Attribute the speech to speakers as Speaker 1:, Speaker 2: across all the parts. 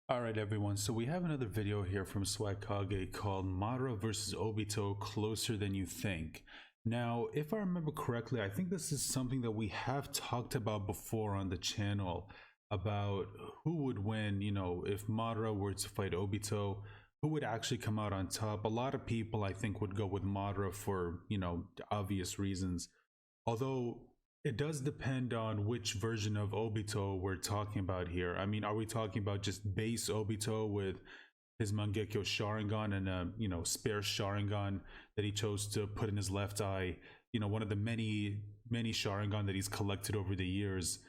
Speaker 1: Alright everyone, so we have another video here from Swagkage called Madara vs Obito Closer Than You Think. Now, if I remember correctly, I think this is something that we have talked about before on the channel about who would win, if Madara were to fight Obito, who would actually come out on top. A lot of people I think would go with Madara for, obvious reasons. Although it does depend on which version of Obito we're talking about here. I mean, are we talking about just base Obito with his Mangekyo Sharingan and a, spare Sharingan that he chose to put in his left eye? One of the many Sharingan that he's collected over the years.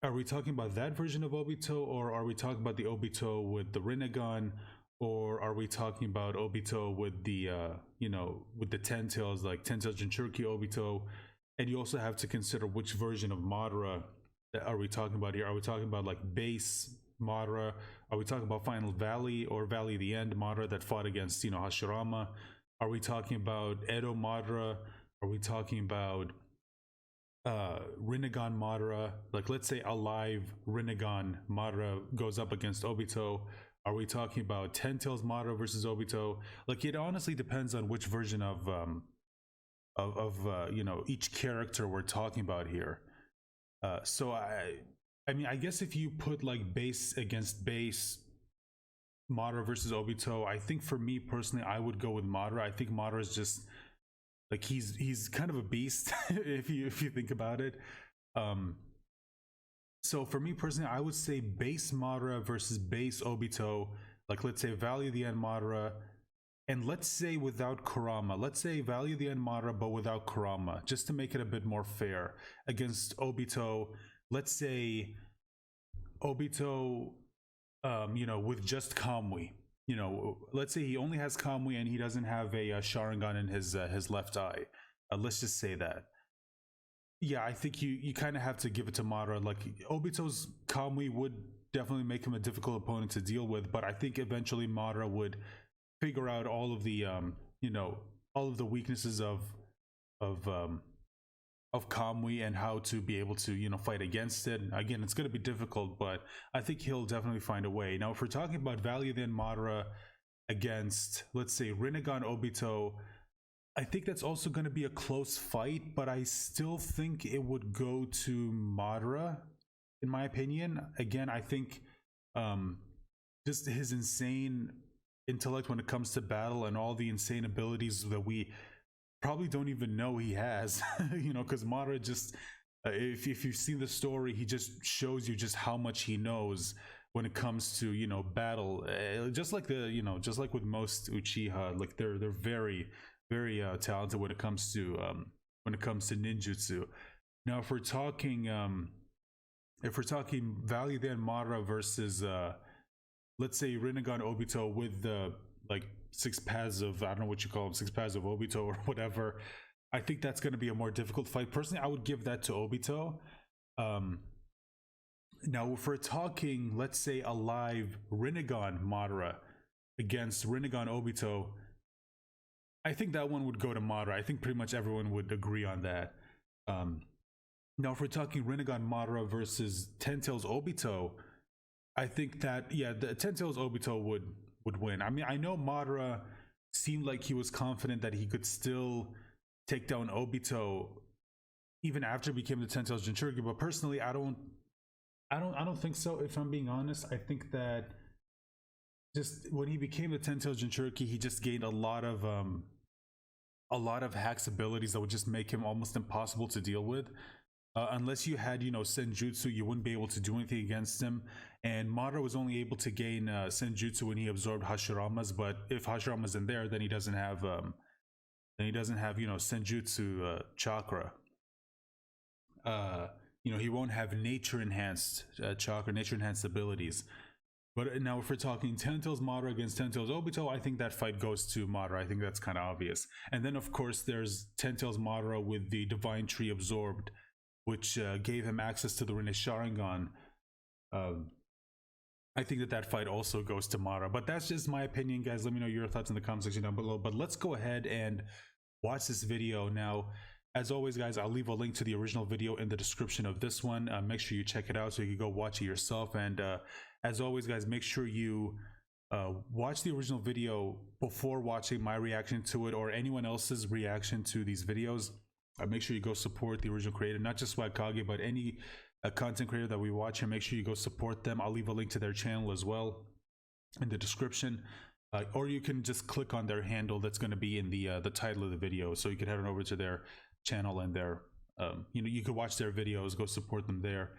Speaker 1: Are we talking about that version of Obito, or are we talking about the Obito with the Rinnegan, or are we talking about Obito with the, with the Ten Tails, like Ten Tails Jinchuriki Obito? And you also have to consider which version of Madara are we talking about here. Are we talking about like base Madara? Are we talking about Final Valley or Valley of the End Madara that fought against, Hashirama? Are we talking about Edo Madara? Are we talking about Rinnegan Madara? Like, let's say alive Rinnegan Madara goes up against Obito. Are we talking about Ten Tails Madara versus Obito? Like, it honestly depends on which version of each character we're talking about here. So I mean, I guess if you put like base against base, Madara versus Obito, I think for me personally, I would go with Madara. I think Madara is just like he's kind of a beast if you think about it. So for me personally, I would say base Madara versus base Obito. Like, let's say Valley of the End Madara. And let's say without Kurama, let's say Valley of the End Madara, but without Kurama, just to make it a bit more fair. Against Obito, let's say Obito, with just Kamui. Let's say he only has Kamui and he doesn't have a Sharingan in his left eye. Let's just say that. Yeah, I think you kind of have to give it to Madara. Like, Obito's Kamui would definitely make him a difficult opponent to deal with, but I think eventually Madara would figure out all of the all of the weaknesses of Kamui and how to be able to fight against it. Again, it's going to be difficult, but I think he'll definitely find a way. Now, if we're talking about Valley of the End Madara against, let's say, Rinnegan Obito, I think that's also going to be a close fight, but I still think it would go to Madara, in my opinion. Again, I think just his insane intellect when it comes to battle and all the insane abilities that we probably don't even know he has, because Madara just, if you've seen the story, he just shows you just how much he knows when it comes to, battle. Just like just like with most Uchiha, like they're very, very talented when it comes to ninjutsu. Now, if we're talking Valley of the End Madara versus let's say Rinnegan Obito with the like 6 paths of, I don't know what you call them, 6 paths of Obito or whatever, I think that's going to be a more difficult fight. Personally, I would give that to Obito. Now, if we're talking, let's say, a live Rinnegan Madara against Rinnegan Obito, I think that one would go to Madara. I think pretty much everyone would agree on that. Now, if we're talking Rinnegan Madara versus Ten Tails Obito, I think that, yeah, the Ten Tails Obito would win. I mean, I know Madara seemed like he was confident that he could still take down Obito even after he became the Ten Tails Jinchuriki, but personally, I don't think so. If I'm being honest, I think that just when he became the Ten Tails Jinchuriki, he just gained a lot of hacks abilities that would just make him almost impossible to deal with. Unless you had, Senjutsu, you wouldn't be able to do anything against him. And Madara was only able to gain Senjutsu when he absorbed Hashirama's. But if Hashirama's in there, then he doesn't have, Senjutsu chakra. He won't have nature enhanced chakra, nature enhanced abilities. But now, if we're talking Ten Tails Madara against Ten Tails Obito, I think that fight goes to Madara. I think that's kind of obvious. And then, of course, there's Ten Tails Madara with the Divine Tree absorbed, which gave him access to the Rinne Sharingan. I think that fight also goes to Madara. But that's just my opinion, guys. Let me know your thoughts in the comment section down below. But let's go ahead and watch this video. Now, As always, guys, I'll leave a link to the original video in the description of this one. Make sure you check it out so you can go watch it yourself. And as always, guys, make sure you watch the original video before watching my reaction to it or anyone else's reaction to these videos. Make sure you go support the original creator, not just Swag Kage, but any content creator that we watch here. Make sure you go support them. I'll leave a link to their channel as well in the description, or you can just click on their handle that's going to be in the title of the video, so you can head on over to their channel and their you could watch their videos, go support them there.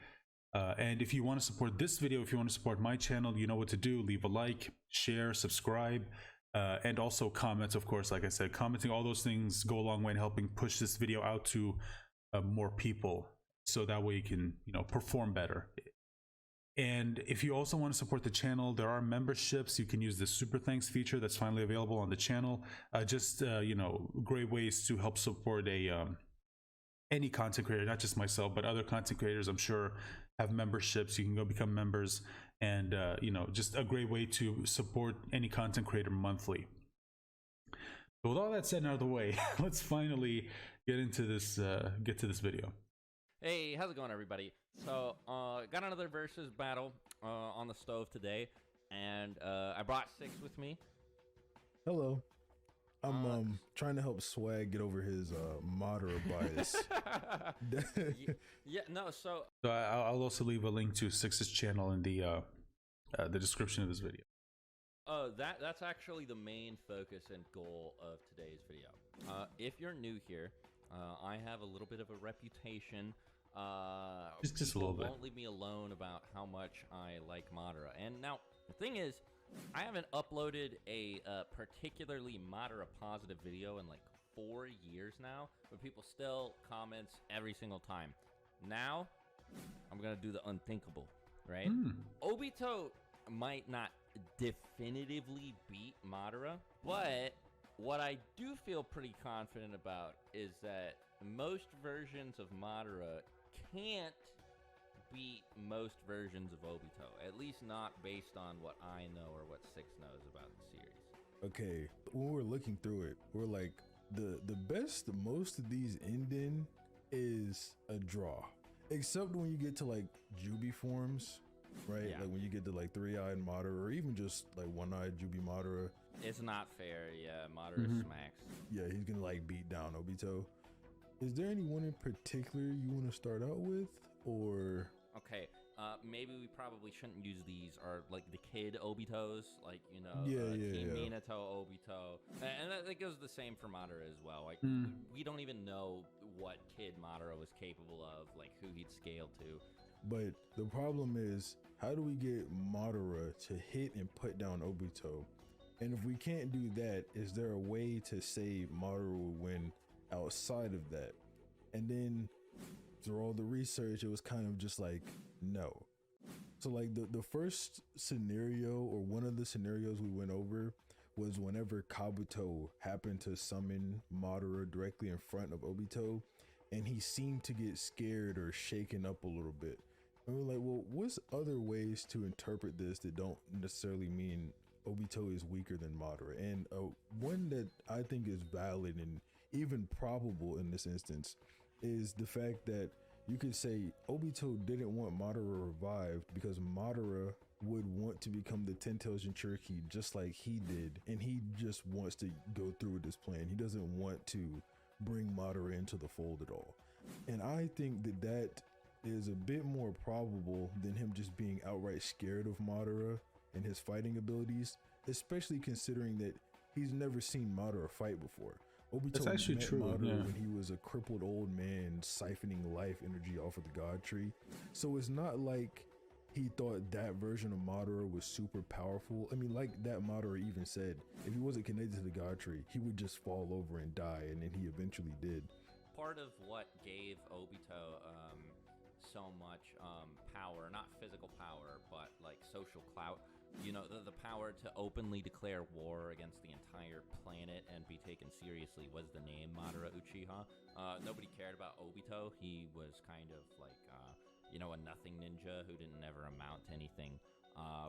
Speaker 1: And if you want to support this video, if you want to support my channel, you know what to do. Leave a like, share, subscribe, and also comments. Of course, like I said, commenting, all those things go a long way in helping push this video out to more people, so that way you can perform better. And if you also want to support the channel, there are memberships. You can use the super thanks feature that's finally available on the channel. Great ways to help support any content creator, not just myself, but other content creators, I'm sure, have memberships. You can go become members, and just a great way to support any content creator monthly. So with all that said and out of the way, let's finally get into this get to this video.
Speaker 2: Hey, how's it going, everybody? So got another versus battle on the stove today, and I brought Six with me.
Speaker 3: Hello. I'm trying to help Swag get over his Madara bias.
Speaker 2: So
Speaker 1: I'll also leave a link to Six's channel in the description of this video.
Speaker 2: That's actually the main focus and goal of today's video. If you're new here, I have a little bit of a reputation.
Speaker 1: Just a little bit.
Speaker 2: Won't leave me alone about how much I like Madara. And now the thing is, I haven't uploaded a particularly Madara positive video in like 4 years now, but people still comments every single time. Now I'm gonna do the unthinkable, right? Obito might not definitively beat Madara, but what I do feel pretty confident about is that most versions of Madara can't beat most versions of Obito, at least not based on what I know or what Six knows about the series.
Speaker 3: Okay, when we're looking through it, we're like, the best most of these end in is a draw, except when you get to like Jubi forms, right?
Speaker 2: Yeah.
Speaker 3: Like when you get to like three-eyed Madara, or even just like one-eyed Jubi Madara.
Speaker 2: It's not fair. Yeah, Madara smacks.
Speaker 3: Yeah, he's gonna like beat down Obito. Is there anyone in particular you want to start out with, or?
Speaker 2: Okay, maybe we probably shouldn't use these, or like the kid Obitos, like, Team Minato Obito. And that goes the same for Madara as well. Like, we don't even know what kid Madara was capable of, like who he'd scale to.
Speaker 3: But the problem is, how do we get Madara to hit and put down Obito? And if we can't do that, is there a way to say Madara will win outside of that? And then through all the research, it was kind of just like, no. So like the first scenario, or one of the scenarios we went over, was whenever Kabuto happened to summon Madara directly in front of Obito, and he seemed to get scared or shaken up a little bit. And we're like, well, what's other ways to interpret this that don't necessarily mean Obito is weaker than Madara? And one that I think is valid and even probable in this instance is the fact that you could say Obito didn't want Madara revived because Madara would want to become the 10-tailed Jinchuriki just like he did, and he just wants to go through with this plan. He doesn't want to bring Madara into the fold at all. And I think that that is a bit more probable than him just being outright scared of Madara and his fighting abilities, especially considering that he's never seen Madara fight before. Obito
Speaker 1: actually
Speaker 3: met
Speaker 1: true,
Speaker 3: Madara when he was a crippled old man siphoning life energy off of the God Tree. So it's not like he thought that version of Madara was super powerful. I mean, like that Madara even said, if he wasn't connected to the God Tree, he would just fall over and die, and then he eventually did.
Speaker 2: Part of what gave Obito so much power, not physical power, but like social clout, the power to openly declare war against the entire planet and be taken seriously, was the name Madara Uchiha. Nobody cared about Obito. He was kind of like a nothing ninja who didn't ever amount to anything.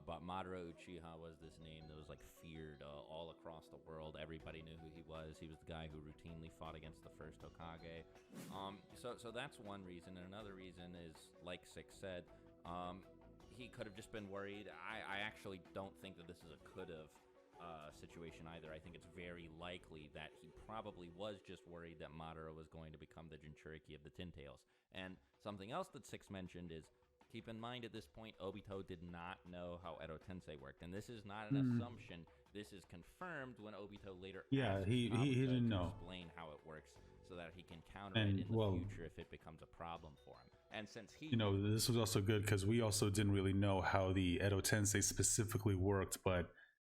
Speaker 2: but Madara Uchiha was this name that was like feared all across the world. Everybody knew who he was. He was the guy who routinely fought against the first Hokage. So that's one reason. And another reason is, like Six said, he could have just been worried. I actually don't think that this is a could have situation either. I think it's very likely that he probably was just worried that Madara was going to become the Jinchuriki of the Tin Tails. And something else that Six mentioned is, keep in mind at this point, Obito did not know how Edo Tensei worked. And this is not an assumption. This is confirmed when Obito later asks
Speaker 1: he
Speaker 2: Kabuto
Speaker 1: didn't
Speaker 2: to
Speaker 1: know.
Speaker 2: explain how it works so that he can counter it in the future if it becomes a problem for him. And since he...
Speaker 1: This was also good because we also didn't really know how the Edo Tensei specifically worked, but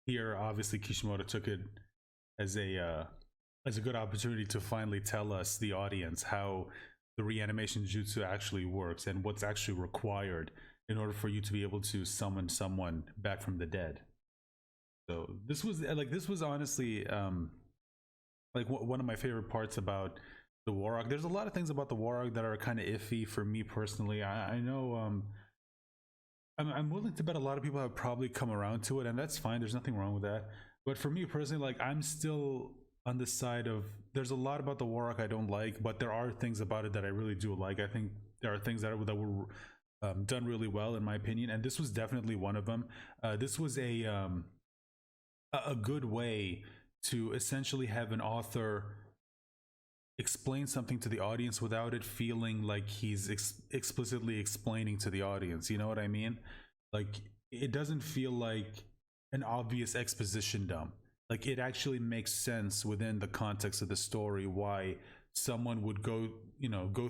Speaker 1: here, obviously, Kishimoto took it as a good opportunity to finally tell us, the audience, how the reanimation jutsu actually works and what's actually required in order for you to be able to summon someone back from the dead. So this was honestly one of my favorite parts about the war arc. There's a lot of things about the war arc that are kind of iffy for me personally. I know I'm willing to bet a lot of people have probably come around to it, and that's fine. There's nothing wrong with that. But for me personally, like, I'm still on the side of, there's a lot about the war arc I don't like, but there are things about it that I really do like. I think there are things that were done really well, in my opinion, and this was definitely one of them. This was a good way to essentially have an author explain something to the audience without it feeling like he's explicitly explaining to the audience. You know what I mean? Like, it doesn't feel like an obvious exposition dump. Like, it actually makes sense within the context of the story why someone would go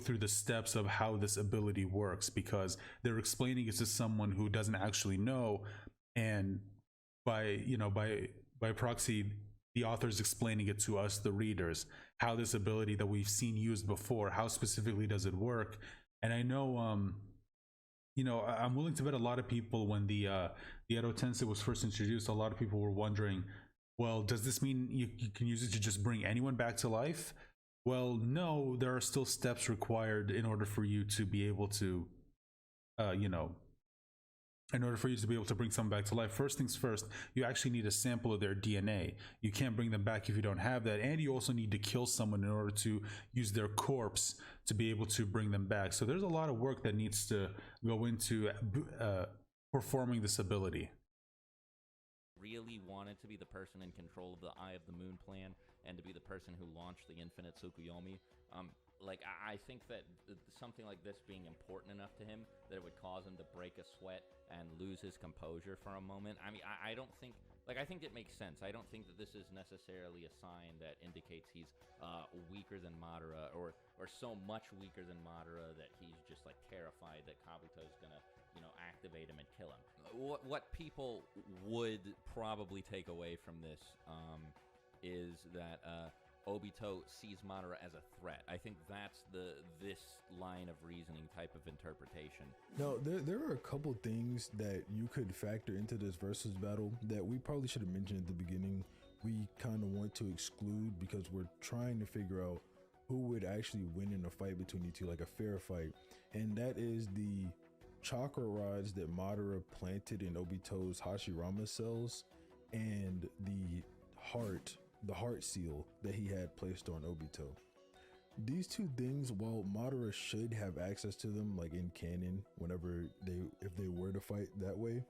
Speaker 1: through the steps of how this ability works, because they're explaining it to someone who doesn't actually know, and by proxy, the author's explaining it to us, the readers, how this ability that we've seen used before, how specifically does it work. And I know I'm willing to bet a lot of people, when the Edo Tensei was first introduced, a lot of people were wondering, well, does this mean you can use it to just bring anyone back to life? Well, no, there are still steps required in order for you to be able to in order for you to be able to bring someone back to life. First things first, you actually need a sample of their DNA. You can't bring them back if you don't have that. And you also need to kill someone in order to use their corpse to be able to bring them back. So there's a lot of work that needs to go into performing this ability.
Speaker 2: Really wanted to be the person in control of the Eye of the Moon plan and to be the person who launched the Infinite Tsukuyomi. I think that something like this being important enough to him that it would cause him to break a sweat and lose his composure for a moment. I mean, I don't think, I think it makes sense. I don't think that this is necessarily a sign that indicates he's weaker than Madara, or so much weaker than Madara that he's just like terrified that Kabuto's gonna activate him and kill him. What people would probably take away from this is that Obito sees Madara as a threat. I think that's this line of reasoning type of interpretation.
Speaker 3: Now, there are a couple things that you could factor into this versus battle that we probably should have mentioned at the beginning. We kind of want to exclude because we're trying to figure out who would actually win in a fight between you two, like a fair fight. And that is the chakra rods that Madara planted in Obito's Hashirama cells, and the heart seal that he had placed on Obito. These two things, while Madara should have access to them, like in canon, if they were to fight that way,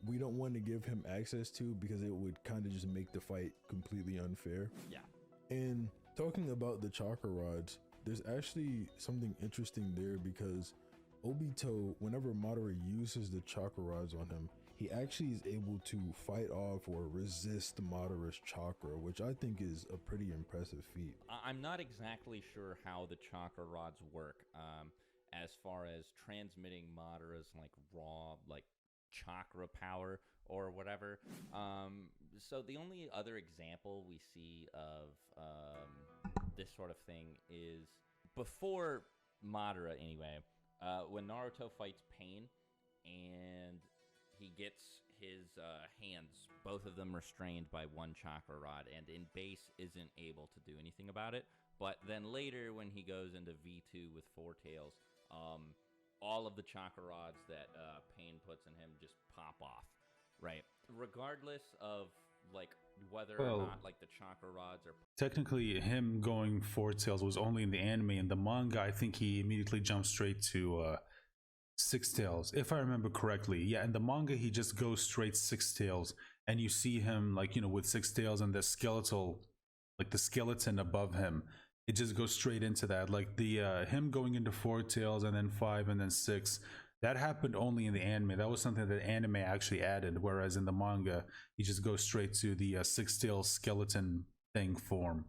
Speaker 3: we don't want to give him access to, because it would kind of just make the fight completely unfair.
Speaker 2: Yeah.
Speaker 3: And talking about the chakra rods, there's actually something interesting there, because Obito, whenever Madara uses the chakra rods on him, he actually is able to fight off or resist Madara's chakra, which I think is a pretty impressive feat.
Speaker 2: I'm not exactly sure how the chakra rods work, as far as transmitting Madara's raw chakra power or whatever. So the only other example we see of this sort of thing is before Madara, anyway. When Naruto fights Pain, and he gets his hands, both of them restrained by one chakra rod, and in base isn't able to do anything about it. But then later, when he goes into V2 with Four Tails, all of the chakra rods that Pain puts in him just pop off. right? Regardless of like whether
Speaker 1: Well,
Speaker 2: or not like the chakra rods are
Speaker 1: technically him going four tails was only in the anime. In the manga, I think he immediately jumped straight to six tails, if I remember correctly. Yeah, in the manga he just goes straight six tails, and you see him like, you know, with six tails and the skeletal, like the skeleton above him, it just goes straight into that. Like the him going into four tails and then five and then six, that happened only in the anime. That was something that anime actually added, whereas in the manga he just goes straight to the six tail skeleton thing form.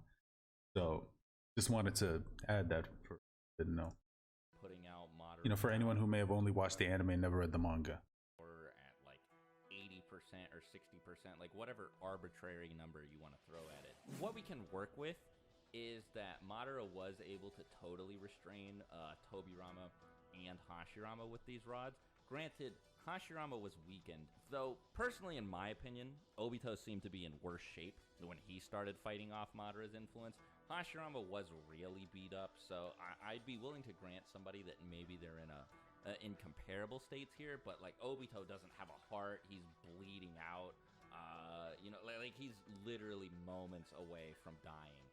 Speaker 1: So just wanted to add that for didn't know.
Speaker 2: putting out moderate,
Speaker 1: You know, for anyone who may have only watched the anime and never read the manga.
Speaker 2: or at like 80% or 60%, like whatever arbitrary number you want to throw at it. What we can work with is that Madara was able to totally restrain Tobirama and Hashirama with these rods. Granted, Hashirama was weakened, though personally, in my opinion, Obito seemed to be in worse shape when he started fighting off Madara's influence. Hashirama was really beat up, so I'd be willing to grant somebody that maybe they're in comparable states here, but like Obito doesn't have a heart, he's bleeding out, you know, like he's literally moments away from dying.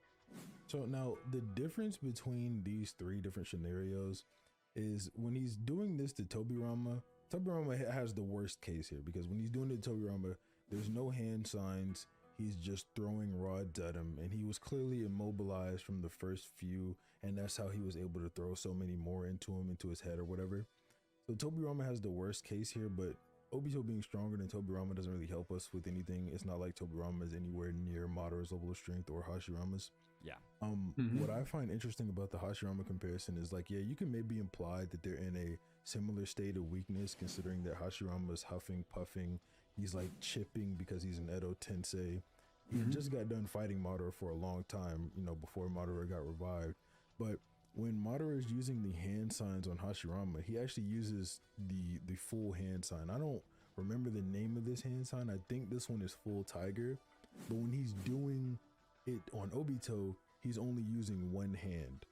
Speaker 3: So now the difference between these three different scenarios is when he's doing this to Tobirama, Tobirama has the worst case here, because when he's doing it to Tobirama, there's no hand signs. He's just throwing rods at him, and he was clearly immobilized from the first few, and that's how he was able to throw so many more into him, into his head or whatever. So Tobirama has the worst case here, but Obito being stronger than Tobirama doesn't really help us with anything. It's not like Tobirama is anywhere near Madara's level of strength or Hashirama's.
Speaker 2: Yeah.
Speaker 3: What I find interesting about the Hashirama comparison is like, yeah, you can maybe imply that they're in a similar state of weakness, considering that Hashirama is huffing, puffing. He's like chipping because he's an Edo Tensei. He had just got done fighting Madara for a long time, you know, before Madara got revived. But when Madara is using the hand signs on Hashirama, he actually uses the full hand sign. I don't remember the name of this hand sign. I think this one is full tiger. But when he's doing it on Obito, he's only using one hand.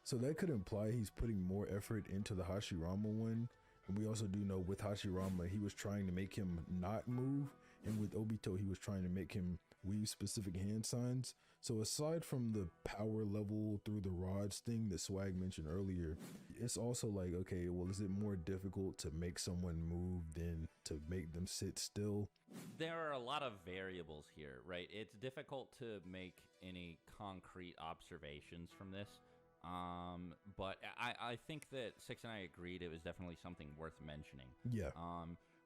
Speaker 3: So that could imply he's putting more effort into the Hashirama one. And we also do know with Hashirama, he was trying to make him not move. And with Obito, he was trying to make him weave specific hand signs. So aside from the power level through the rods thing that Swag mentioned earlier, it's also like, okay, well, is it more difficult to make someone move than to make them sit still?
Speaker 2: There are a lot of variables here, right? It's difficult to make any concrete observations from this. But I think that Six and I agreed it was definitely something worth mentioning.
Speaker 3: Yeah.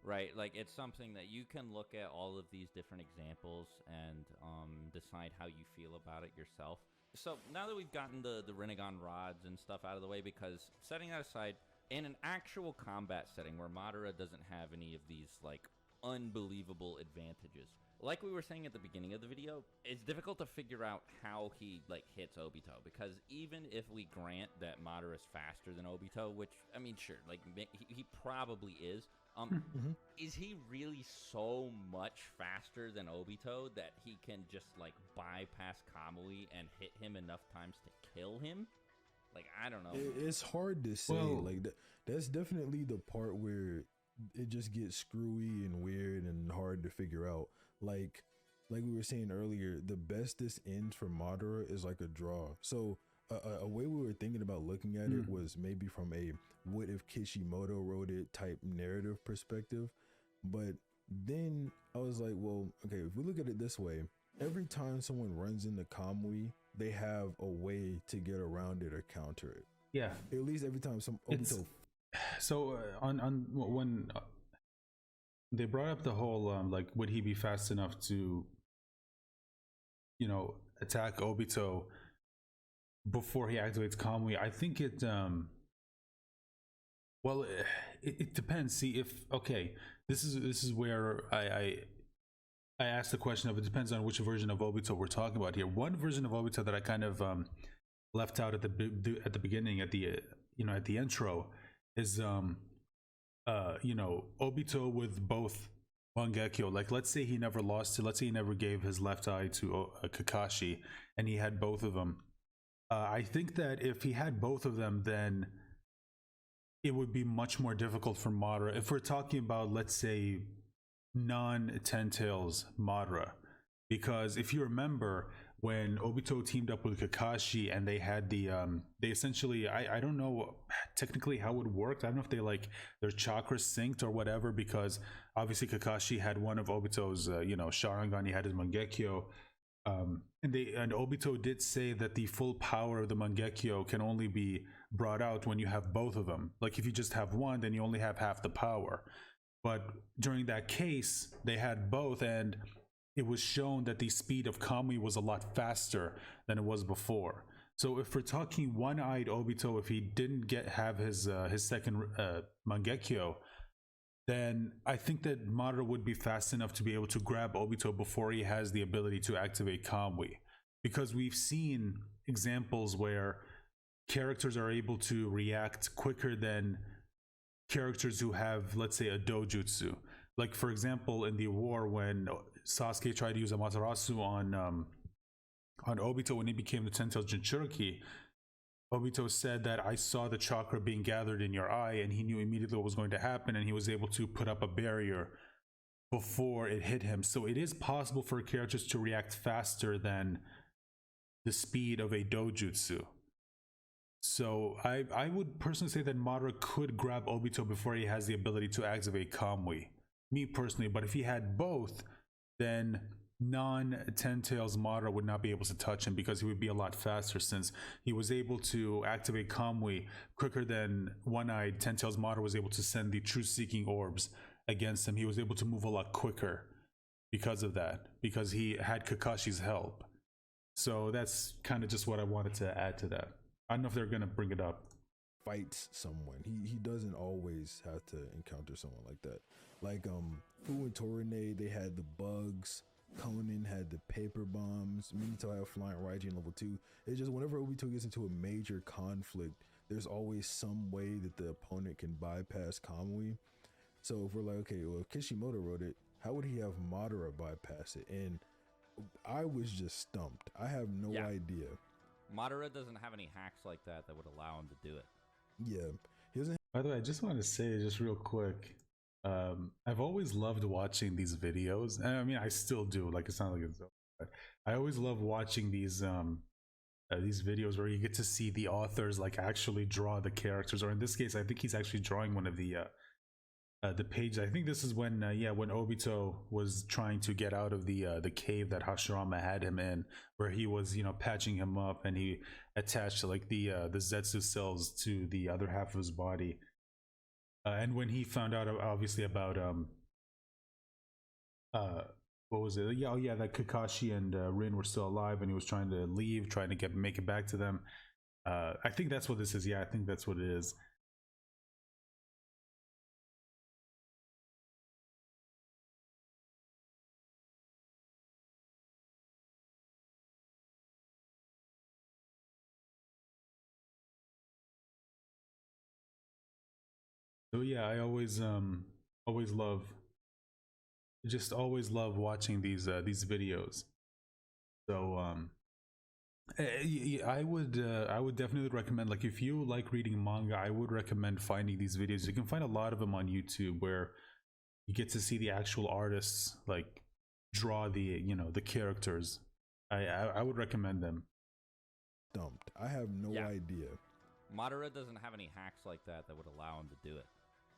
Speaker 2: Right, like it's something that you can look at all of these different examples and decide how you feel about it yourself. So now that we've gotten the Rinnegan rods and stuff out of the way, because setting that aside, in an actual combat setting where Madara doesn't have any of these like unbelievable advantages, like we were saying at the beginning of the video, it's difficult to figure out how he like hits Obito, because even if we grant that Madara is faster than Obito, which I mean, sure, like he probably is. Is he really so much faster than Obito that he can just like bypass Kamui and hit him enough times to kill him? Like, I don't know.
Speaker 3: It's hard to say.
Speaker 1: Well,
Speaker 3: like that's definitely the part where it just gets screwy and weird and hard to figure out. Like we were saying earlier, the best this ends for Madara is like a draw. So a way we were thinking about looking at it was maybe from a what if Kishimoto wrote it type narrative perspective. But then I was like, well, okay, if we look at it this way, every time someone runs into Kamui, they have a way to get around it or counter it.
Speaker 1: Yeah.
Speaker 3: At least every time some Obito.
Speaker 1: So on when they brought up the whole like, would he be fast enough to, you know, attack Obito before he activates Kamui? I think it well, it depends. See, if okay, this is where I asked the question of, it depends on which version of Obito we're talking about here. One version of Obito that I kind of left out at the beginning, at the at the intro, is Obito with both Mangekyo. Like, let's say he never lost it. Let's say he never gave his left eye to Kakashi, and he had both of them. I think that if he had both of them, then it would be much more difficult for Madara. If we're talking about, let's say, non-Ten Tails Madara. Because if you remember, when Obito teamed up with Kakashi and they had they essentially, I don't know technically how it worked. I don't know if they like their chakras synced or whatever, because obviously Kakashi had one of Obito's Sharingan, he had his Mangekyo. And Obito did say that the full power of the Mangekyo can only be brought out when you have both of them. Like if you just have one, then you only have half the power. But during that case, they had both, and it was shown that the speed of Kamui was a lot faster than it was before. So if we're talking one-eyed Obito, if he didn't have his second Mangekyo, then I think that Madara would be fast enough to be able to grab Obito before he has the ability to activate Kamui. Because we've seen examples where characters are able to react quicker than characters who have, let's say, a dojutsu. Like for example, in the war when Sasuke tried to use Amaterasu on Obito when he became the Ten Tails Jinchuriki, Obito said that I saw the chakra being gathered in your eye, and he knew immediately what was going to happen, and he was able to put up a barrier before it hit him. So it is possible for characters to react faster than the speed of a dojutsu. So I would personally say that Madara could grab Obito before he has the ability to activate Kamui. Me personally, but if he had both, then non-Ten Tails Madara would not be able to touch him, because he would be a lot faster, since he was able to activate Kamui quicker than one-eyed Ten Tails Madara was able to send the truth-seeking orbs against him. He was able to move a lot quicker because of that, because he had Kakashi's help. So that's kind of just what I wanted to add to that. I don't know if they're gonna bring it up.
Speaker 3: Fights someone. He doesn't always have to encounter someone like that. Like Fu and Torine, they had the bugs. Conan had the paper bombs. Minato had flying Raiji in level 2. It's just whenever Obito gets into a major conflict, there's always some way that the opponent can bypass Kamui. So if we're like, okay, well, if Kishimoto wrote it, how would he have Madara bypass it? And I was just stumped. I have no idea.
Speaker 2: Madara doesn't have any hacks like that would allow him to do it.
Speaker 3: Yeah, he doesn't.
Speaker 1: By the way, I just want to say, just real quick, I've always loved watching these videos. And I mean, I still do. Like, it's not like it's over, but I always love watching these videos where you get to see the authors like actually draw the characters. Or in this case, I think he's actually drawing one of the pages. I think this is when when Obito was trying to get out of the cave that Hashirama had him in, where he was patching him up, and he attached like the Zetsu cells to the other half of his body. And when he found out obviously about what was it? Yeah, that Kakashi and Rin were still alive, and he was trying to leave, trying to make it back to them. I think that's what this is. Yeah, I think that's what it is. So yeah, I always love, just always love watching these videos. So I would definitely recommend, like, if you like reading manga, I would recommend finding these videos. You can find a lot of them on YouTube where you get to see the actual artists like draw the the characters. I would recommend them.
Speaker 3: Stumped. I have no idea.
Speaker 2: Madara doesn't have any hacks like that would allow him to do it.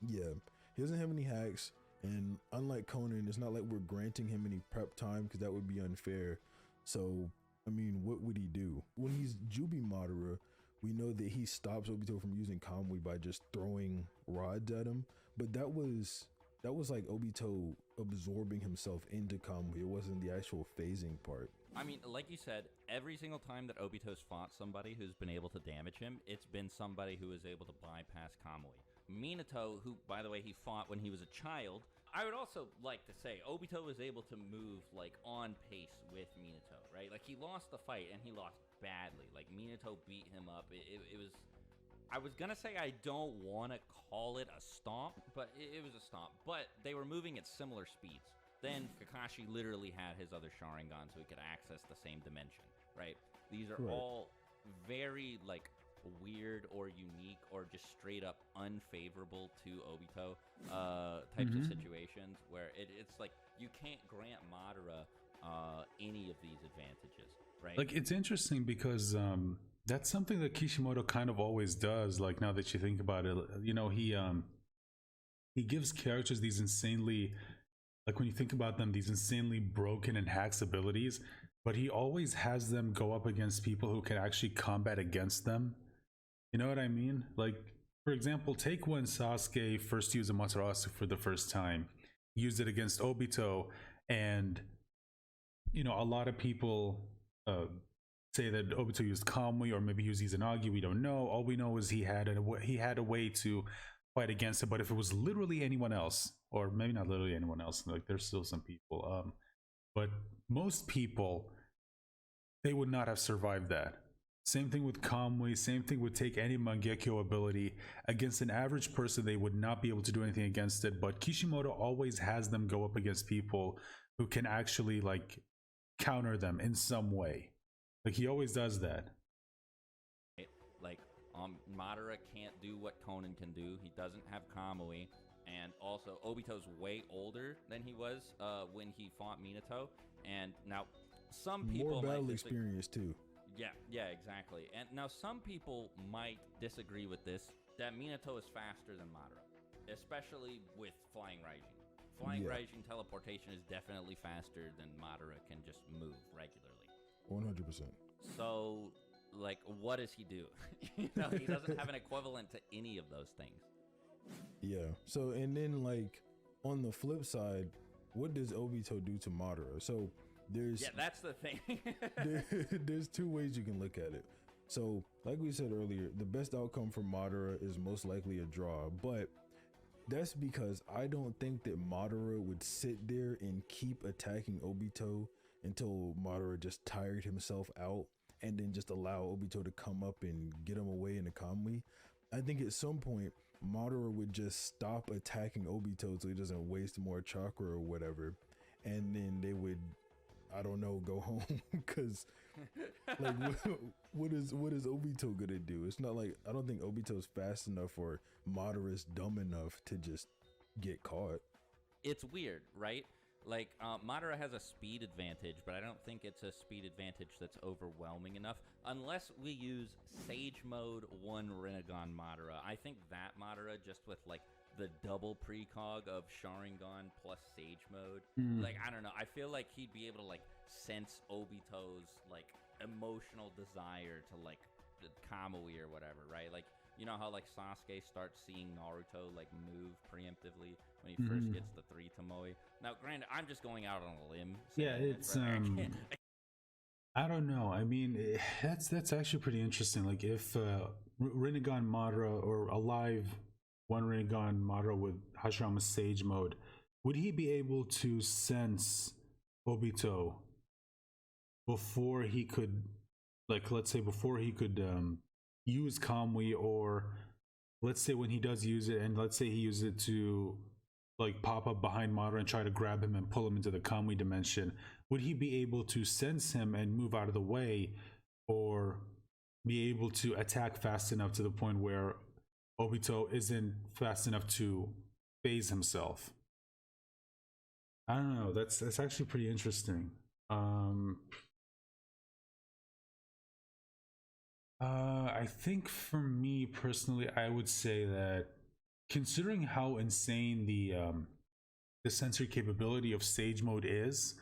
Speaker 3: Yeah, he doesn't have any hacks, and unlike Conan, it's not like we're granting him any prep time, because that would be unfair. So, I mean, what would he do? When he's Jubi Madara, we know that he stops Obito from using Kamui by just throwing rods at him, but that was like Obito absorbing himself into Kamui. It wasn't the actual phasing part.
Speaker 2: I mean, like you said, every single time that Obito's fought somebody who's been able to damage him, it's been somebody who is able to bypass Kamui. Minato, who, by the way, he fought when he was a child. I would also like to say Obito was able to move like on pace with Minato, right? Like, he lost the fight, and he lost badly. Like, Minato beat him up. It was, I was gonna say I don't want to call it a stomp, but it was a stomp. But they were moving at similar speeds. Then Kakashi literally had his other Sharingan, so he could access the same dimension, right? These are all very, like, weird or unique or just straight up unfavorable to Obito types of situations where it's like you can't grant Madara any of these advantages, right?
Speaker 1: Like, it's interesting because that's something that Kishimoto kind of always does. Like, now that you think about it, you know, he gives characters these insanely, like, when you think about them, these insanely broken and hacks abilities, but he always has them go up against people who can actually combat against them. You know what I mean? Like, for example, take when Sasuke first used Amaterasu for the first time. He used it against Obito, and you know, a lot of people say that Obito used Kamui or maybe he used Izanagi. We don't know. All we know is he had a way to fight against it. But if it was literally anyone else, or maybe not literally anyone else, like there's still some people, but most people, they would not have survived that. Same thing with Kamui, same thing would take any Mangekyo ability. Against an average person, they would not be able to do anything against it, but Kishimoto always has them go up against people who can actually like counter them in some way. Like, he always does that.
Speaker 2: Like, Madara can't do what Conan can do. He doesn't have Kamui, and also Obito's way older than he was when he fought Minato. And now, some people
Speaker 3: more battle
Speaker 2: might
Speaker 3: experience too.
Speaker 2: Yeah, exactly. And now some people might disagree with this, that Minato is faster than Madara, especially with Flying Raijin. Flying Raijin teleportation is definitely faster than Madara can just move regularly.
Speaker 3: 100%.
Speaker 2: So, like, what does he do? You know, he doesn't have an equivalent to any of those things.
Speaker 3: Yeah. So, and then like on the flip side, what does Obito do to Madara? So there's
Speaker 2: that's the thing.
Speaker 3: there's two ways you can look at it. So, like we said earlier, the best outcome for Madara is most likely a draw, but that's because I don't think that Madara would sit there and keep attacking Obito until Madara just tired himself out and then just allow Obito to come up and get him away in the Kamui. I think at some point Madara would just stop attacking Obito so he doesn't waste more chakra or whatever, and then they would, I don't know, go home. Because like what is Obito gonna do? It's not like, I don't think Obito's fast enough or Madara's dumb enough to just get caught.
Speaker 2: It's weird, right? Like, Madara has a speed advantage, but I don't think it's a speed advantage that's overwhelming enough. Unless we use Sage Mode 1 Rinnegan Madara. I think that Madara, just with, like, the double precog of Sharingan plus Sage Mode, like, I don't know. I feel like he'd be able to, like, sense Obito's, like, emotional desire to, like, Kamui or whatever, right? Like, you know how, like, Sasuke starts seeing Naruto, like, move preemptively when he first gets the 3 Tomoe. Now, granted, I'm just going out on a limb.
Speaker 1: Yeah, it's I don't know. I mean, that's actually pretty interesting. Like, if Rinnegan Madara, or alive one Rinnegan Madara with Hashirama's Sage Mode, would he be able to sense Obito before he could, like, let's say before he could use Kamui, or let's say when he does use it, and let's say he uses it to like pop up behind Madara and try to grab him and pull him into the Kamui dimension, would he be able to sense him and move out of the way, or be able to attack fast enough to the point where Obito isn't fast enough to phase himself? I don't know. That's actually pretty interesting. I think for me personally, I would say that, considering how insane the sensory capability of Sage Mode is,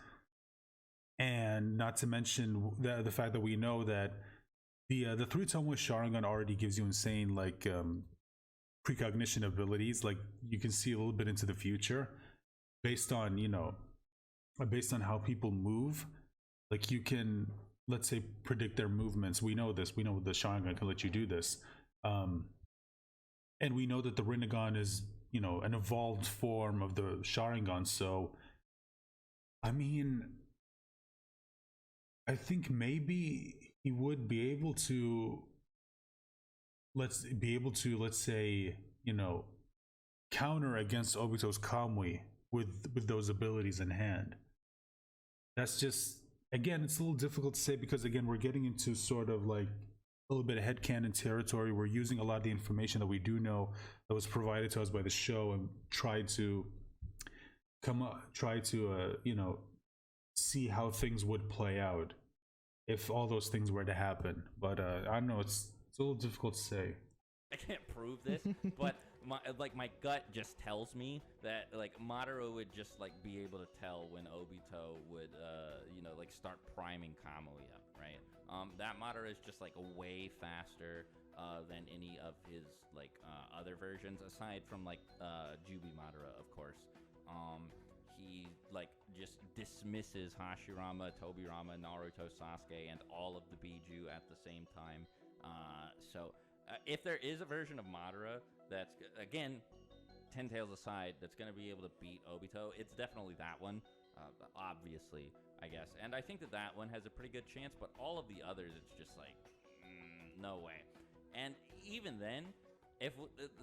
Speaker 1: and not to mention the fact that we know that the 3 Tomoe Sharingan already gives you insane, like, precognition abilities. Like, you can see a little bit into the future based on, you know, based on how people move. Like, you can, let's say, predict their movements. We know this. We know the Sharingan can let you do this. And we know that the Rinnegan is, you know, an evolved form of the Sharingan. So, I mean, I think maybe he would be able to, let's say, you know, counter against Obito's Kamui with those abilities in hand. That's just, again, it's a little difficult to say, because again, we're getting into sort of like little bit of headcanon territory. We're using a lot of the information that we do know that was provided to us by the show and try to see how things would play out if all those things were to happen. But I don't know, it's a little difficult to say.
Speaker 2: I can't prove this, but my gut just tells me that like Madara would just like be able to tell when Obito would like start priming Kamui up, right? That Madara is just like way faster than any of his like other versions, aside from like Jubi Madara, of course. He like just dismisses Hashirama, Tobirama, Naruto, Sasuke, and all of the Biju at the same time. If there is a version of Madara that's, again, 10 Tails aside, that's going to be able to beat Obito, it's definitely that one, obviously, I guess. And I think that one has a pretty good chance, but all of the others, it's just like, no way. And even then, if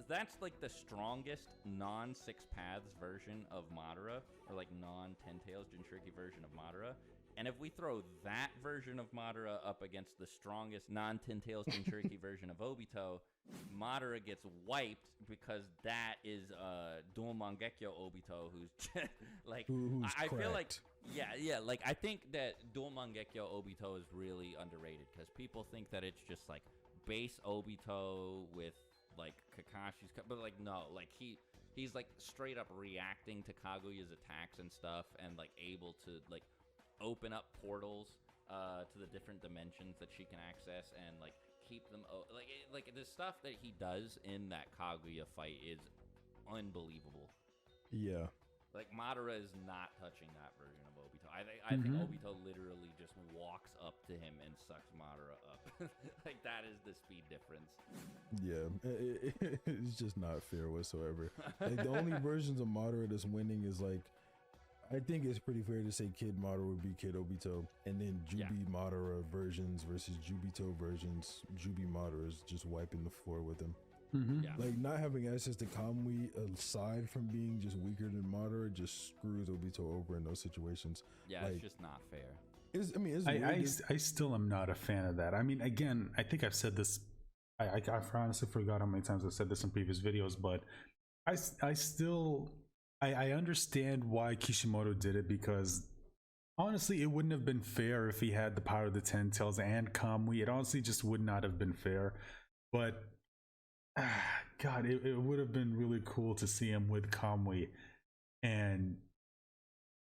Speaker 2: that's like the strongest non-Six Paths version of Madara, or like non-10 Tails Jinchuriki version of Madara, and if we throw that version of Madara up against the strongest non-10 Tails Jinchuriki version of Obito, Madara gets wiped because that is Dual Mangekyo Obito, who's like,
Speaker 3: who's
Speaker 2: I feel like,
Speaker 3: cracked.
Speaker 2: yeah, like I think that Dual Mangekyo Obito is really underrated because people think that it's just like base Obito with like Kakashi's, but like no, like he's like straight up reacting to Kaguya's attacks and stuff, and like able to like open up portals to the different dimensions that she can access, and like keep them like the stuff that he does in that Kaguya fight is unbelievable.
Speaker 3: Yeah.
Speaker 2: Like Madara is not touching that version of Obito. I think Obito literally just walks up to him and sucks Madara up. Like that is the speed difference.
Speaker 3: Yeah, it's just not fair whatsoever. Like the only versions of Madara that's winning is like, I think it's pretty fair to say Kid Madara would be Kid Obito, and then Jubi Madara versions versus Jubito versions. Jubi Madara is just wiping the floor with him.
Speaker 2: Yeah.
Speaker 3: Like not having access to Kamui, aside from being just weaker than Madara, just screws Obito over in those situations.
Speaker 2: Yeah,
Speaker 3: like,
Speaker 2: it's just not fair.
Speaker 1: I still am not a fan of that. I mean, again, I think I've said this. I honestly forgot how many times I've said this in previous videos, but I understand why Kishimoto did it, because honestly, it wouldn't have been fair if he had the power of the 10 Tails and Kamui. It honestly just would not have been fair. But God, it would have been really cool to see him with Kamui, and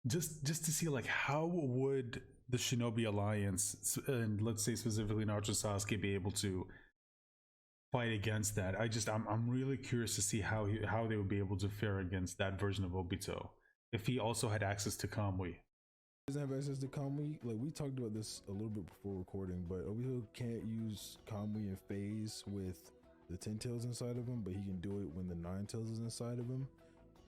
Speaker 1: just to see like how would the Shinobi Alliance, and let's say specifically Naruto Sasuke, be able to fight against that. I'm really curious to see how they would be able to fare against that version of Obito if he also had access to Kamui.
Speaker 3: Doesn't have access to Kamui. Like we talked about this a little bit before recording, but Obito can't use Kamui in phase with the 10 Tails inside of him, but he can do it when the 9 Tails is inside of him.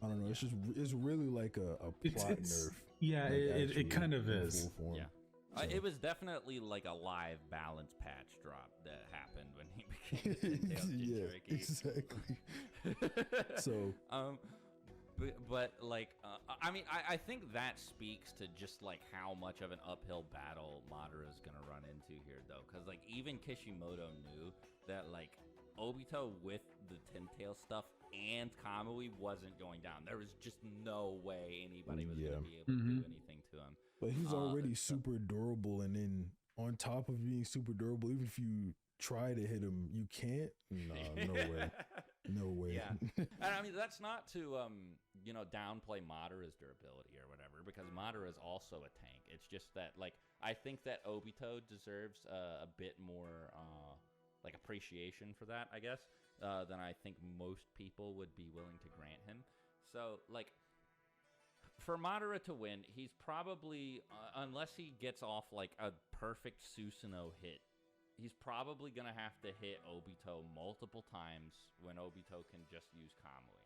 Speaker 3: I don't know. It's really like a plot nerf.
Speaker 1: Yeah, like it kind of is.
Speaker 2: Yeah. So. It was definitely like a live balance patch drop that happened when he became the 10 Tails
Speaker 3: Yeah, exactly. So,
Speaker 2: but like, I mean, I think that speaks to just like how much of an uphill battle Madara is gonna run into here, though, because like even Kishimoto knew that like Obito with the 10 Tails stuff and Kamui wasn't going down. There was just no way anybody was gonna be able to do anything to him.
Speaker 3: But he's already super durable, and then on top of being super durable, even if you try to hit him, you can't. Nah, no way. No way.
Speaker 2: Yeah, and I mean that's not to downplay Madara's durability or whatever, because Madara is also a tank. It's just that like I think that Obito deserves a bit more like appreciation for that, I guess, than I think most people would be willing to grant him. So like, for Madara to win, he's probably, unless he gets off like a perfect Susanoo hit, he's probably going to have to hit Obito multiple times when Obito can just use Kamui.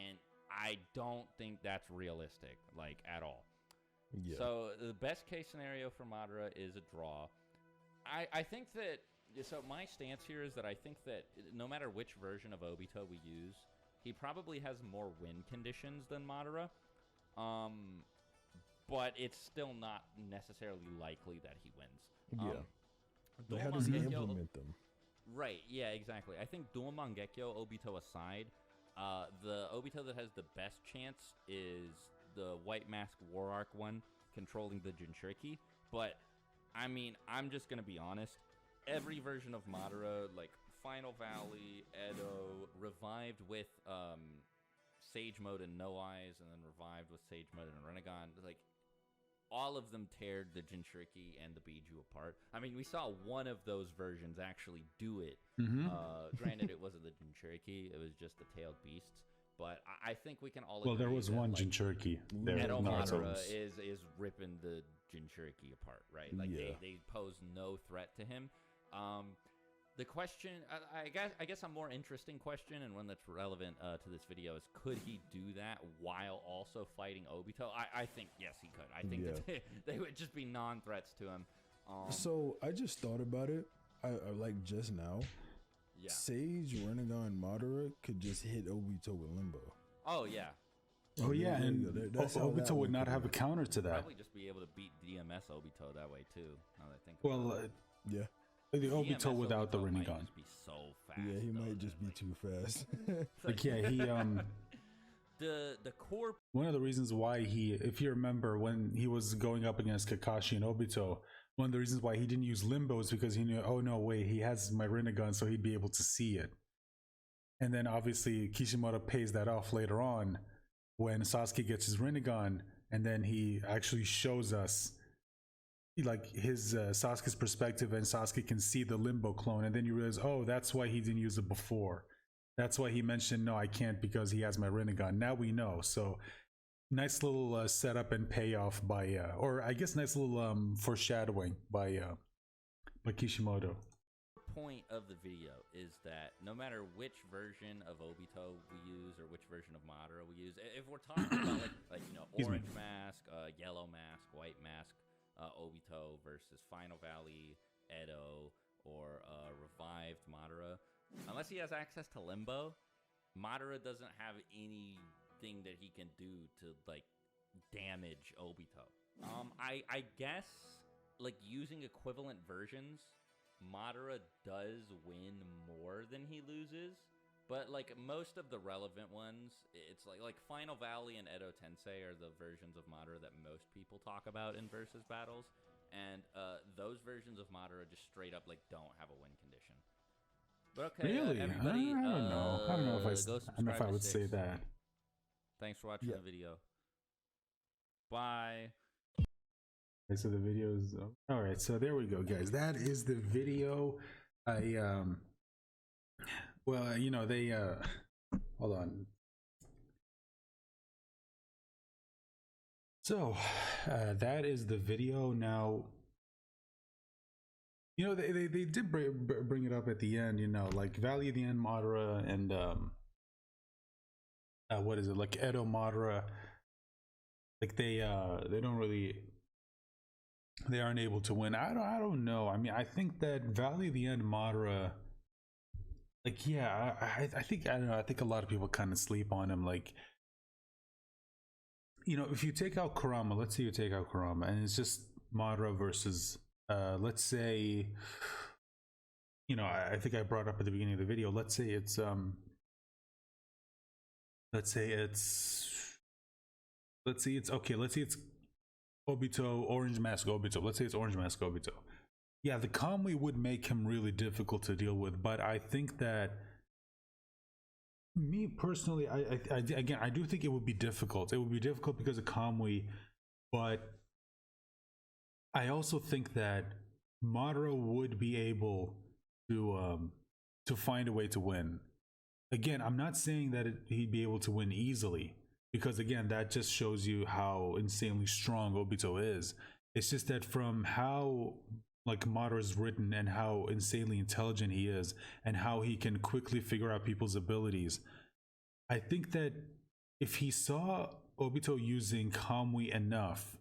Speaker 2: And I don't think that's realistic, like, at all. Yeah. So the best case scenario for Madara is a draw. I think that, so my stance here is that I think that no matter which version of Obito we use, he probably has more win conditions than Madara. But it's still not necessarily likely that he wins.
Speaker 3: Yeah. But how does he implement them?
Speaker 2: Right, yeah, exactly. I think Dual Mangekyo, Obito aside, the Obito that has the best chance is the White Mask War Arc one, controlling the Jinchuriki. But, I mean, I'm just gonna be honest. Every version of Madara, like Final Valley, Edo, revived with Sage Mode and No Eyes, and then revived with Sage Mode and Renegon, like, all of them teared the Jinchuriki and the Biju apart. I mean, we saw one of those versions actually do it. Granted, it wasn't the Jinchuriki; it was just the tailed beasts. But I think we can all agree.
Speaker 1: Well, there was
Speaker 2: that,
Speaker 1: one
Speaker 2: like,
Speaker 1: Jinchuriki there.
Speaker 2: Edo Madara
Speaker 1: Naruto's.
Speaker 2: is ripping the Jinchuriki apart, right? Like they pose no threat to him. The question, I guess a more interesting question, and one that's relevant to this video, is could he do that while also fighting Obito? I think yes, he could. I think that they would just be non-threats to him.
Speaker 3: So I just thought about it. I like just now.
Speaker 2: Yeah.
Speaker 3: Sage, Renegon, Madara could just hit Obito with Limbo.
Speaker 2: Oh yeah.
Speaker 1: Oh yeah, and
Speaker 3: that's how that
Speaker 1: Obito would
Speaker 3: one
Speaker 1: not
Speaker 3: could
Speaker 1: have a
Speaker 3: work.
Speaker 1: counter to that.
Speaker 2: Probably just be able to beat DMS Obito that way too. Now that I think.
Speaker 1: Well,
Speaker 3: Yeah.
Speaker 1: the
Speaker 2: DMS
Speaker 1: Obito without the
Speaker 2: might
Speaker 1: Rinnegan.
Speaker 2: just be so fast.
Speaker 3: Yeah, he
Speaker 2: though,
Speaker 3: might
Speaker 2: that,
Speaker 3: just be
Speaker 2: like,
Speaker 3: too fast.
Speaker 1: Like yeah, he
Speaker 2: the core.
Speaker 1: one of the reasons why he, if you remember, when he was going up against Kakashi and Obito, one of the reasons why he didn't use Limbo is because he knew, oh no, wait, he has my Rinnegan, so he'd be able to see it. And then obviously Kishimoto pays that off later on when Sasuke gets his Rinnegan, and then he actually shows us like his Sasuke's perspective, and Sasuke can see the Limbo clone, and then you realize, oh, that's why he didn't use it before. That's why he mentioned, no, I can't because he has my Rinnegan. Now we know. So nice little setup and payoff by, or I guess nice little foreshadowing by Kishimoto.
Speaker 2: Point of the video is that no matter which version of Obito we use or which version of Madara we use, if we're talking about like you know, orange mask, yellow mask, white mask, Obito versus Final Valley, Edo, or revived Madara, unless he has access to Limbo, Madara doesn't have anything that he can do to like damage Obito. I guess like using equivalent versions, Madara does win more than he loses, but like most of the relevant ones, it's like Final Valley and Edo Tensei are the versions of Madara that most people talk about in versus battles, and those versions of Madara just straight up like don't have a win condition. But okay,
Speaker 1: Really?
Speaker 2: everybody,
Speaker 1: I don't know. I don't know if I,
Speaker 2: go
Speaker 1: I don't know if I
Speaker 2: subscribe to
Speaker 1: would say
Speaker 2: 6.
Speaker 1: that.
Speaker 2: Thanks for watching the video. Bye.
Speaker 1: Okay, so the video's all right. So there we go, guys. That is the video. Well, you know, they hold on. So that is the video. Now, you know, they did bring it up at the end. You know, like Valley of the End Madara and what is it, like Edo Madara? Like they don't really. They aren't able to win. I don't know. I mean, I think that Valley of the End Madara, like, yeah, I think, I don't know, I think a lot of people kind of sleep on him. Like, you know, if you take out Kurama, let's say you take out Kurama, and it's just Madara versus, let's say, you know, I think I brought up at the beginning of the video, let's say it's Obito, Orange Mask Obito. Let's say it's Orange Mask Obito. Yeah, the Kamui would make him really difficult to deal with, but I think that me personally, I do think it would be difficult. It would be difficult because of Kamui, but I also think that Madara would be able to find a way to win. Again, I'm not saying that he'd be able to win easily, because again, that just shows you how insanely strong Obito is. It's just that from how like Madara's written and how insanely intelligent he is and how he can quickly figure out people's abilities, I think that if he saw Obito using Kamui enough,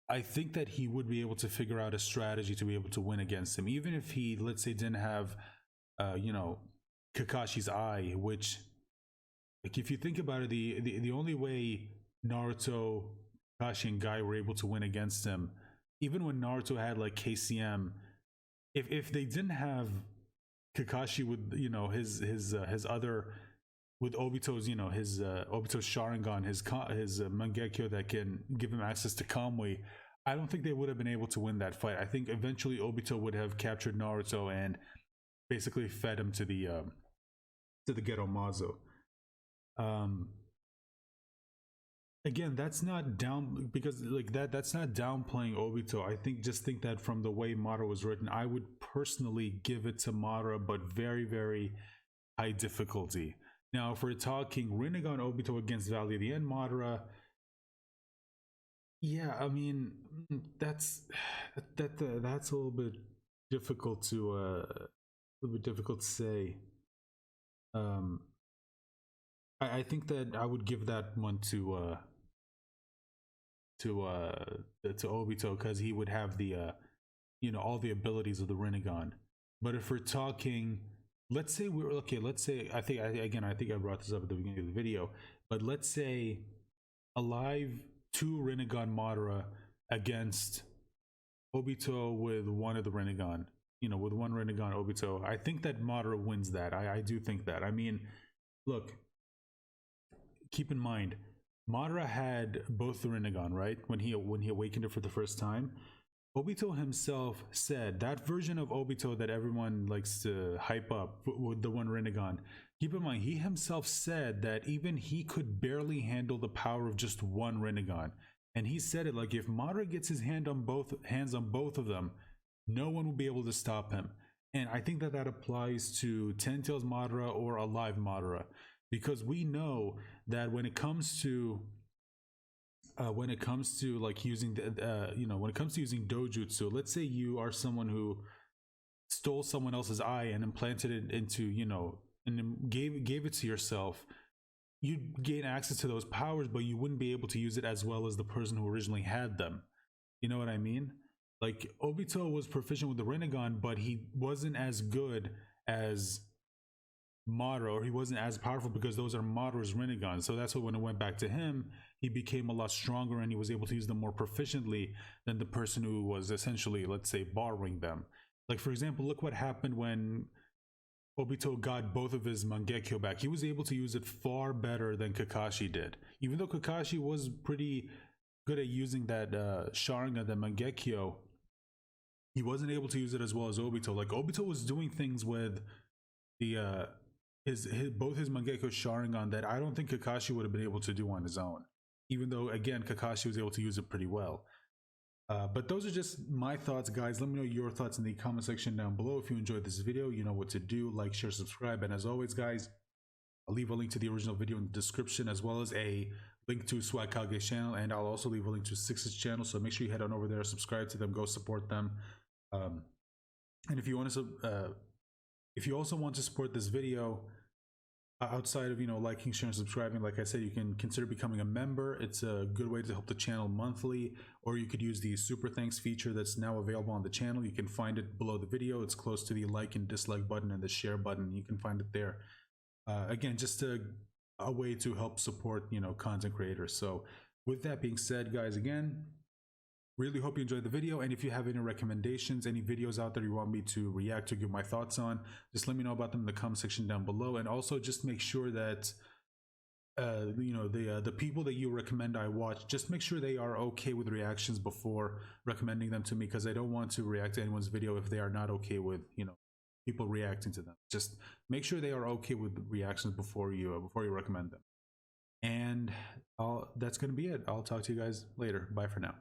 Speaker 1: I think that he would be able to figure out a strategy to be able to win against him. Even if he, let's say, didn't have you know, Kakashi's eye, which, like, if you think about it, the only way Naruto, Kakashi, and Guy were able to win against him, even when Naruto had like KCM, if they didn't have Kakashi with, you know, his other, with Obito's, you know, his Obito's Sharingan, his Mangekyo that can give him access to Kamui, I don't think they would have been able to win that fight. I think eventually Obito would have captured Naruto and basically fed him to the Geromazo. Again, that's not down, because like that's not downplaying Obito. I think that from the way Madara was written, I would personally give it to Madara, but very, very high difficulty. Now, if we're talking Rinnegan Obito against Valley of the End Madara, yeah, I mean, that's a little bit difficult to say. I think that I would give that one to Obito, because he would have the you know, all the abilities of the Rinnegan. But if we're talking, let's say I think I brought this up at the beginning of the video, but let's say alive 2 Rinnegan Madara against Obito with one of the Rinnegan, you know, with one Rinnegan Obito, I think that Madara wins that. I do think that. I mean, look, keep in mind, Madara had both the Rinnegan, right? When he awakened it for the first time. Obito himself said that version of Obito that everyone likes to hype up with the one Rinnegan. Keep in mind, he himself said that even he could barely handle the power of just one Rinnegan. And he said it like, if Madara gets his hands on both of them, no one will be able to stop him. And I think that applies to Ten Tails Madara or Alive Madara, because we know that when it comes to like using the you know, when it comes to using dojutsu, let's say you are someone who stole someone else's eye and implanted it into, you know, and gave it to yourself, you'd gain access to those powers, but you wouldn't be able to use it as well as the person who originally had them. You know what I mean? Like, Obito was proficient with the Rinnegan, but he wasn't as good as Madara, or he wasn't as powerful, because those are Madara's Rinnegan. So that's why when it went back to him, he became a lot stronger and he was able to use them more proficiently than the person who was essentially, let's say, borrowing them. Like, for example, look what happened when Obito got both of his Mangekyo back. He was able to use it far better than Kakashi did. Even though Kakashi was pretty good at using that Sharingan, that Mangekyo, he wasn't able to use it as well as Obito. Like, Obito was doing things with the both his Mangekyo Sharingan that I don't think Kakashi would have been able to do on his own, even though, again, Kakashi was able to use it pretty well. But those are just my thoughts, guys. Let me know your thoughts in the comment section down below. If you enjoyed this video, you know what to do. Like, share, subscribe, and as always, guys, I'll leave a link to the original video in the description, as well as a link to Swag Kage's channel, and I'll also leave a link to Six's channel, so make sure you head on over there, subscribe to them, go support them. And if you want to if you also want to support this video outside of, you know, liking, sharing, subscribing, like I said, you can consider becoming a member. It's a good way to help the channel monthly, or you could use the super thanks feature that's now available on the channel. You can find it below the video. It's close to the like and dislike button and the share button. You can find it there. Again, just a way to help support, you know, content creators. So with that being said, guys, again, really hope you enjoyed the video, and if you have any recommendations, any videos out there you want me to react to, give my thoughts on, just let me know about them in the comment section down below. And also just make sure that you know, the people that you recommend I watch, just make sure they are okay with reactions before recommending them to me, because I don't want to react to anyone's video if they are not okay with, you know, people reacting to them. Just make sure they are okay with reactions before you recommend them. And that's going to be it. I'll talk to you guys later. Bye for now.